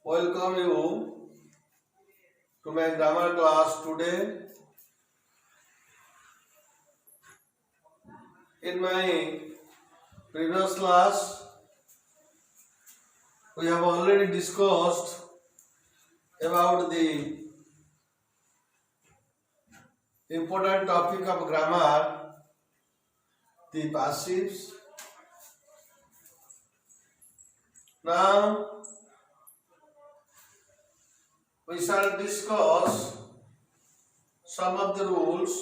welcome you to my grammar class today. In my previous class, we have already discussed about the important topic of grammar, the passives. Now, we shall discuss some of the rules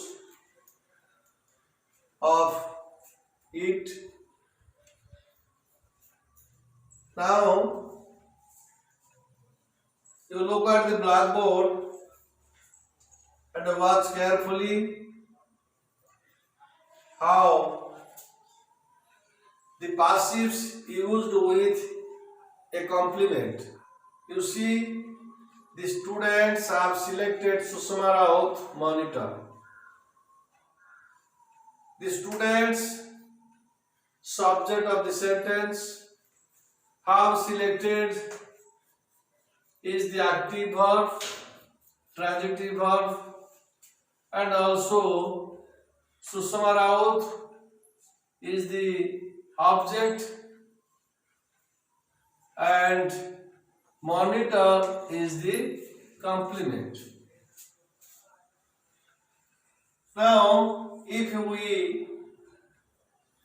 of it. Now, you look at the blackboard and watch carefully how the passives used with a complement. You see, the students have selected Sushma Raut monitor. The students subject of the sentence have selected is the active verb, transitive verb, and also Sushma Raut is the object and monitor is the complement. Now, if we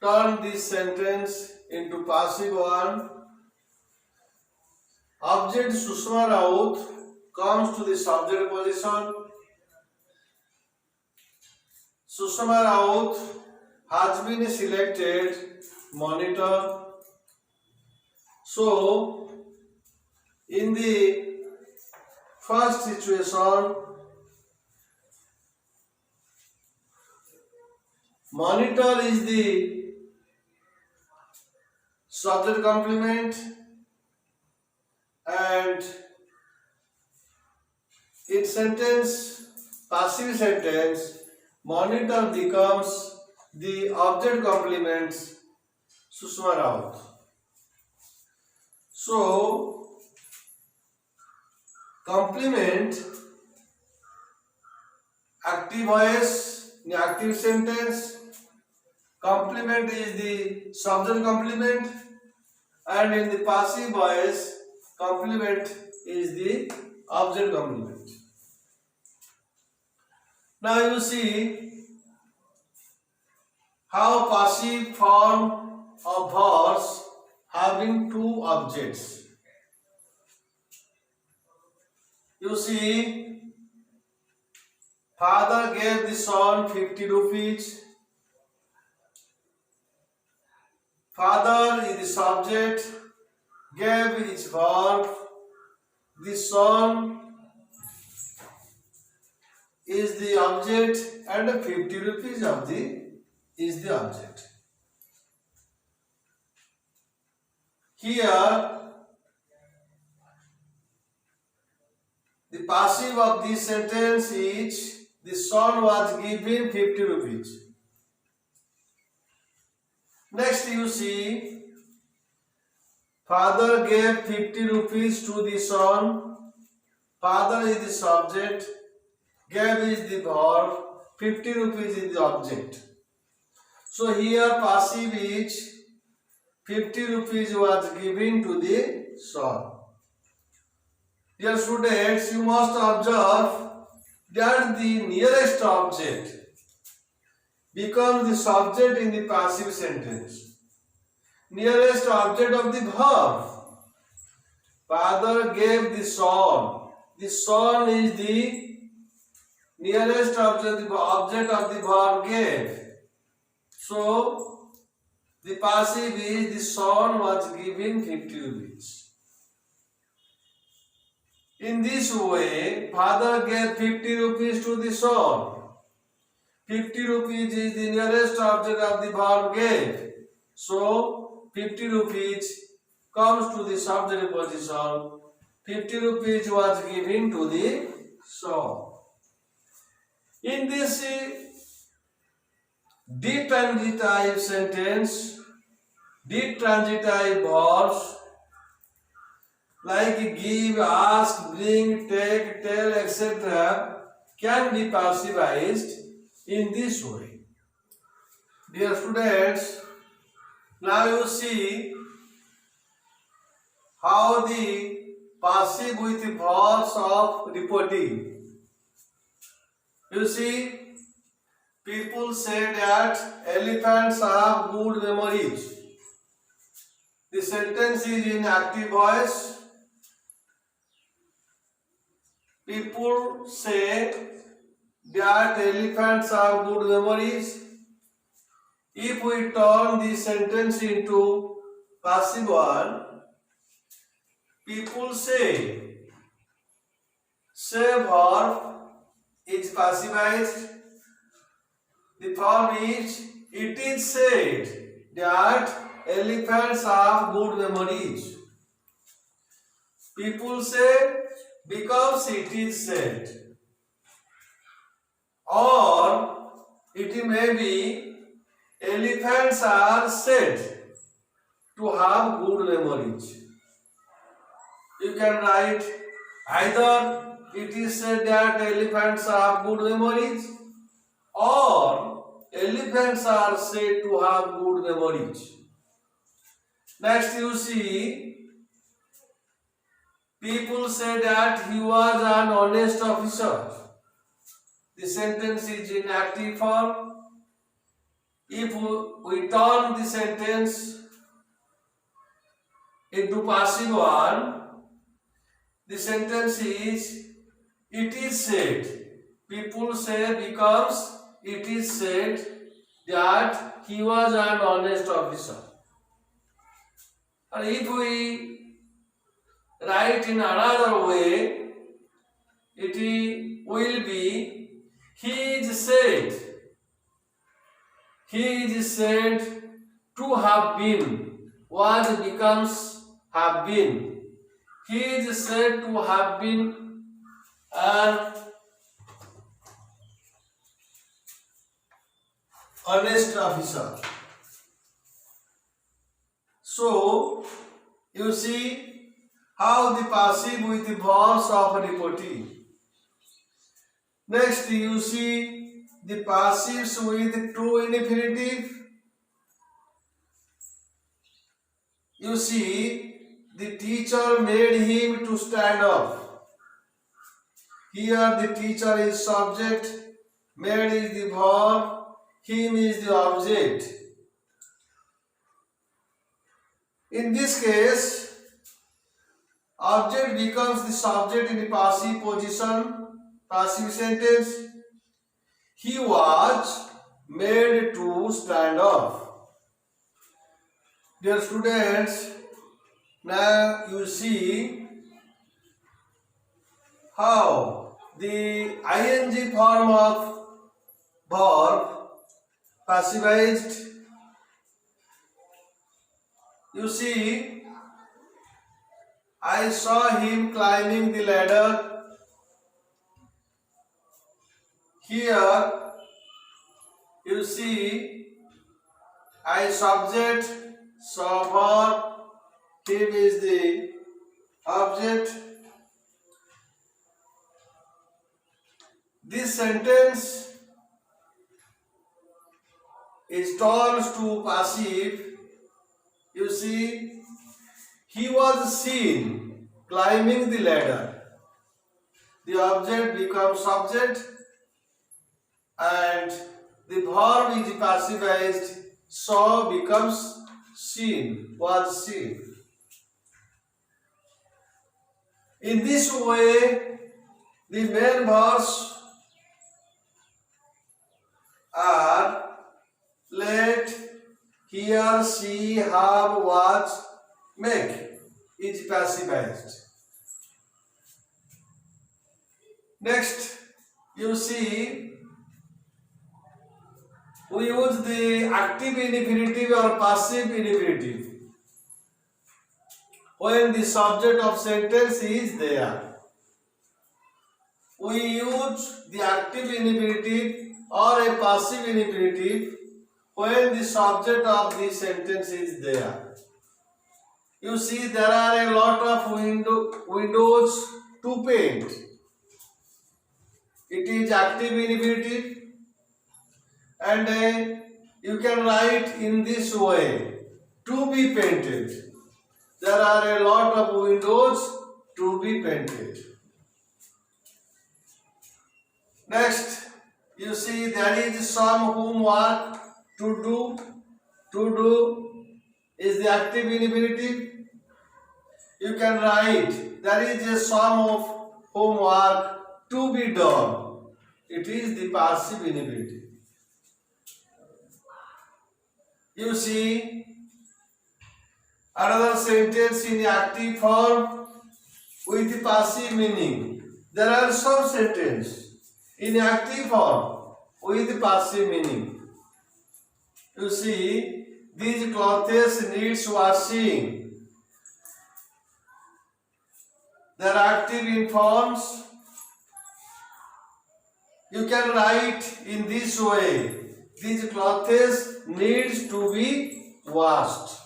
turn this sentence into passive one, object Sushma Raut comes to the subject position. Sushma Raut has been selected monitor. So, in the first situation, monitor is the subject complement and in sentence, passive sentence, monitor becomes the object complement Sushma Raut. So, complement active voice in active sentence, complement is the subject complement, and in the passive voice, complement is the object complement. Now you see how passive form of verbs having two objects. You see, father gave the son 50 rupees. Father is the subject, gave is verb, the son is the object, and 50 rupees of the is the object. Here, the passive of this sentence is the son was given 50 rupees. Next you see, father gave 50 rupees to the son. Father is the subject, gave is the verb, 50 rupees is the object. So here passive is 50 rupees was given to the son. Dear students, you must observe that the nearest object becomes the subject in the passive sentence. Nearest object of the verb. Father gave the son. The son is the nearest object of the verb gave. So, the passive is the son was given 50 rupees. In this way, father gave 50 rupees to the son. 50 rupees is the nearest object of the verb gave. So, 50 rupees comes to the subject position. 50 rupees was given to the son. In this detransitive sentence, detransitive verbs, like give, ask, bring, take, tell, etc. can be passivized in this way. Dear students, now you see how the passive with verbs of reporting. You see, people say that elephants have good memories. The sentence is in active voice. People say that elephants have good memories. If we turn the sentence into passive one, people say verb is passivized. The form is it is said that elephants have good memories. People say because it is said. Or it may be elephants are said to have good memories. You can write either it is said that elephants have good memories or elephants are said to have good memories. Next you see, people say that he was an honest officer. The sentence is in active form. If we turn the sentence into passive one, the sentence is it is said. People say becomes it is said that he was an honest officer. And if we write in another way, it will be he is said to have been. Was becomes have been. He is said to have been an honest officer. So, you see how the passive with the verbs of reporting. Next, you see the passives with true infinitive. You see, the teacher made him to stand up. Here the teacher is subject, made is the verb, him is the object. In this case, object becomes the subject in the passive position, passive sentence. He was made to stand up. Dear students, now you see how the ing form of verb passivized. You see, I saw him climbing the ladder. Here you see I subject, saw verb, him is the object. This sentence is turned to passive. You see, he was seen climbing the ladder. The object becomes subject and the verb is passivized. Saw becomes seen, was seen. In this way, the main verbs are let, hear, see, have, watch, make is passivized. Next, you see, we use the active infinitive or passive infinitive when the subject of sentence is there. We use the active infinitive or a passive infinitive when the subject of the sentence is there. You see there are a lot of windows to paint. It is active infinitive, and you can write in this way, to be painted. There are a lot of windows to be painted. Next, you see there is some homework to do. To do is the active infinitive. You can write there is a sum of homework to be done. It is the passive infinitive. You see another sentence in active form with passive meaning. There are some sentences in active form with passive meaning. You see, these clothes needs washing. They are active in forms. You can write in this way. These clothes needs to be washed.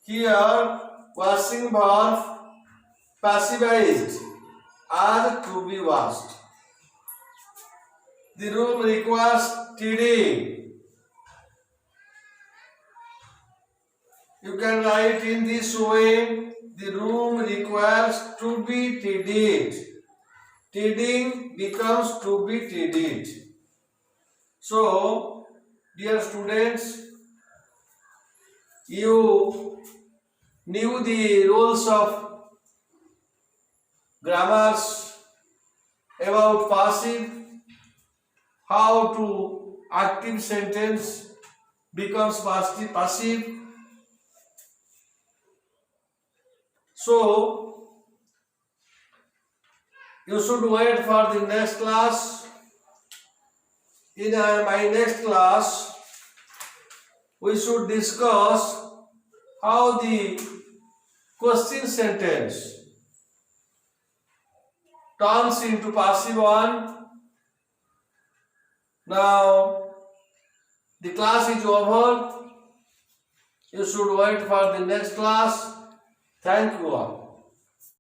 Here, washing verb passivized are to be washed. The room requires tidying. You can write in this way. The room requires to be tidied. Tidying becomes to be tidied. So, dear students, you knew the rules of grammars about passive, how to active sentence becomes passive. So, you should wait for the next class. In my next class, we should discuss how the question sentence turns into passive one. Now, the class is over. You should wait for the next class. Thank you all.